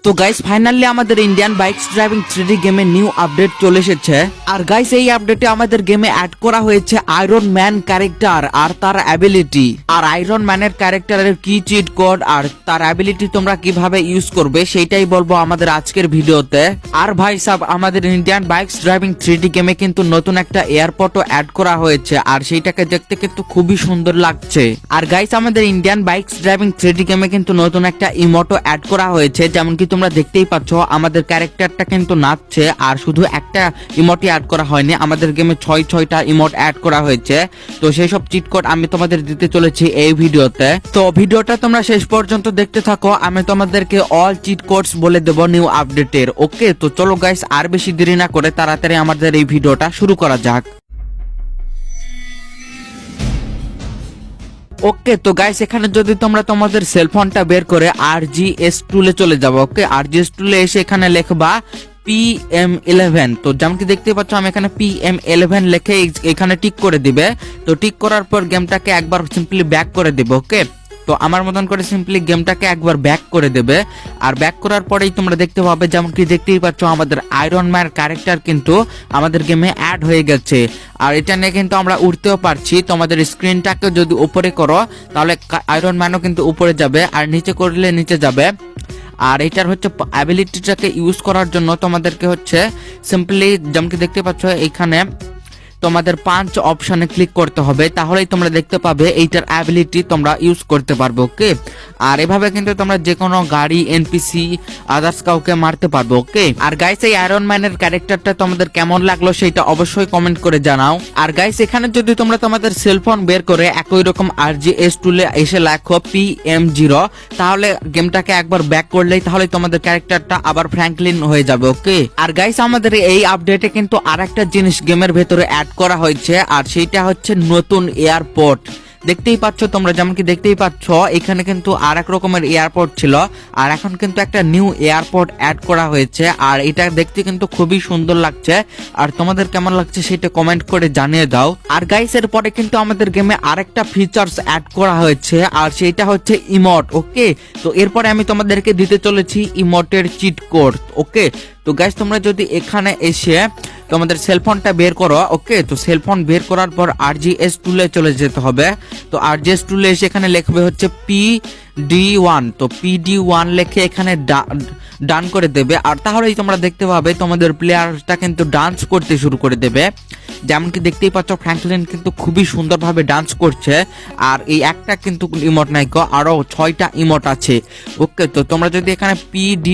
তো guys finally আমাদের Indian bikes driving 3D গেমে নিউ আপডেট চলে এসেছে। আর গাইস এই আপডেটে আমাদের গেমে অ্যাড করা হয়েছে আয়রন ম্যান ক্যারেক্টার আর তার অ্যাবিলিটি। আর আয়রন ম্যানের ক্যারেক্টারের কি চিট কোড আর তার অ্যাবিলিটি তোমরা কিভাবে ইউজ করবে সেটাই বলবো আমাদের আজকের ভিডিওতে। আর ভাই সাব আমাদের ইন্ডিয়ান বাইকস ড্রাইভিং 3D গেমে কিন্তু নতুন একটা এয়ারপোর্টও অ্যাড করা হয়েছে আর সেইটাকে দেখতে কিন্তু খুবই সুন্দর লাগছে। আর গাইস আমাদের ইন্ডিয়ান বাইকস ড্রাইভিং 3D গেমে কিন্তু নতুন একটা ইমোটও অ্যাড করা হয়েছে, যেমন কি তোমরা দেখতেই পাচ্ছ আমাদের ক্যারেক্টারটা কিন্তু নাচছে। আর শুধু একটা ইমোটই অ্যাড করা হয়নি, আমাদের গেমে 6টা ইমোট অ্যাড করা হয়েছে। তো সেই সব চিট কোড আমি তোমাদের দিতে চলেছি এই ভিডিওতে। তো ভিডিওটা তোমরা শেষ পর্যন্ত দেখতে থাকো, আমি তোমাদেরকে অল চিট কোডস বলে দেবো নিউ আপডেটের। ওকে, তো চলো গাইস আর বেশি দেরি না করে তাড়াতাড়ি আমাদের এই ভিডিওটা শুরু করা যাক। ওকে, তো গাইস এখানে যদি তোমরা তোমাদের সেলফোনটা বের করে RGS টুলে চলে যাবো। ওকে, RGS টুলে এসে এখানে লিখবা PM11। তো যেমন কি দেখতে পাচ্ছ আমি এখানে PM11 লিখে এখানে টিক করে দিবে। তো টিক করার পর গেমটাকে একবার সিম্পলি ব্যাক করে দিবে। ওকে, তো আমার মতন করে সিম্পলি গেমটাকে একবার ব্যাক করে দেবে। আর ব্যাক করার পরেই তোমরা দেখতে পাবে যেমন কি দেখতেই পাচ্ছ আমাদের আয়রন ম্যান ক্যারেক্টার কিন্তু আমাদের গেমে অ্যাড হয়ে গেছে। আর এটা নিয়ে কিন্তু আমরা উঠতেও পারছি। তোমাদের স্ক্রিনটাকে যদি উপরে করো তাহলে আয়রন ম্যানও কিন্তু উপরে যাবে, আর নিচে করলে নিচে যাবে। আর এটার হচ্ছে অ্যাবিলিটিটাকে ইউজ করার জন্য তোমাদেরকে হচ্ছে সিম্পলি যেমন কি দেখতে পাচ্ছ এইখানে তোমাদের 5 অপশনে ক্লিক করতে হবে, তাহলেই তোমরা দেখতে পাবে এইটার অ্যাবিলিটি তোমরা ইউজ করতে পারবে। ওকে, আর এভাবে কিন্তু তোমরা যে কোনো গাড়ি এনপিসি আদার্স কাউকে মারতে পারবে। ওকে, আর গাইস এই আয়রন ম্যানের ক্যারেক্টারটা তোমাদের কেমন লাগলো সেটা অবশ্যই কমেন্ট করে জানাও। আর গাইস এখানে যদি তোমরা তোমাদের সেলফোন বের করে একই রকম RGS টুলে এসে লেখো PM0, তাহলে গেমটাকে একবার ব্যাক করলেই তাহলে তোমাদের ক্যারেক্টারটা আবার ফ্র্যাঙ্কলিন হয়ে যাবে। ওকে, আর গাইস আমাদের এই আপডেটে কিন্তু আরেকটা জিনিস গেমের ভেতরে অ্যাড করা হয়েছে, আর সেইটা হচ্ছে নতুন এয়ারপোর্ট। দেখতেই পাচ্ছ তোমরা যেমন কি দেখতেই পাচ্ছ এখানে কিন্তু আর এক রকমের এয়ারপোর্ট ছিল, আর এখন কিন্তু একটা নিউ এয়ারপোর্ট অ্যাড করা হয়েছে। আর এটা দেখতে কিন্তু খুবই সুন্দর লাগছে। আর তোমাদের কেমন লাগছে সেটা কমেন্ট করে জানিয়ে দাও। আর গাইস এর পরে কিন্তু আমাদের গেমে আরেকটা ফিচার্স অ্যাড করা হয়েছে, আর সেটা হচ্ছে ইমোট। ওকে, তো এরপরে আমি তোমাদেরকে দিতে চলেছি ইমোটের চিট কোড। ওকে, তো গাইস তোমরা যদি এখানে এসে তোমাদের সেলফোনটা বের করো। ওকে, তো সেলফোন বের করার পর RGS টুলে চলে যেতে হবে। তো RGS টুলে এসে এখানে লিখবে হচ্ছে PD1। তো PD1 লিখে এখানে ডান করে দেবে, আর তাহলেই তোমরা দেখতে পাবে তোমাদের প্লেয়ারটা কিন্তু ডান্স করতে শুরু করে দেবে। যেমন কি দেখতেই পাচ্ছ ফ্র্যাঙ্কলিন কিন্তু খুবই সুন্দরভাবে ডান্স করছে। আর এই একটা কিন্তু ইমোট নাই, আরো 6টা ইমোট আছে। ওকে, তো তোমরা যদি এখানে PD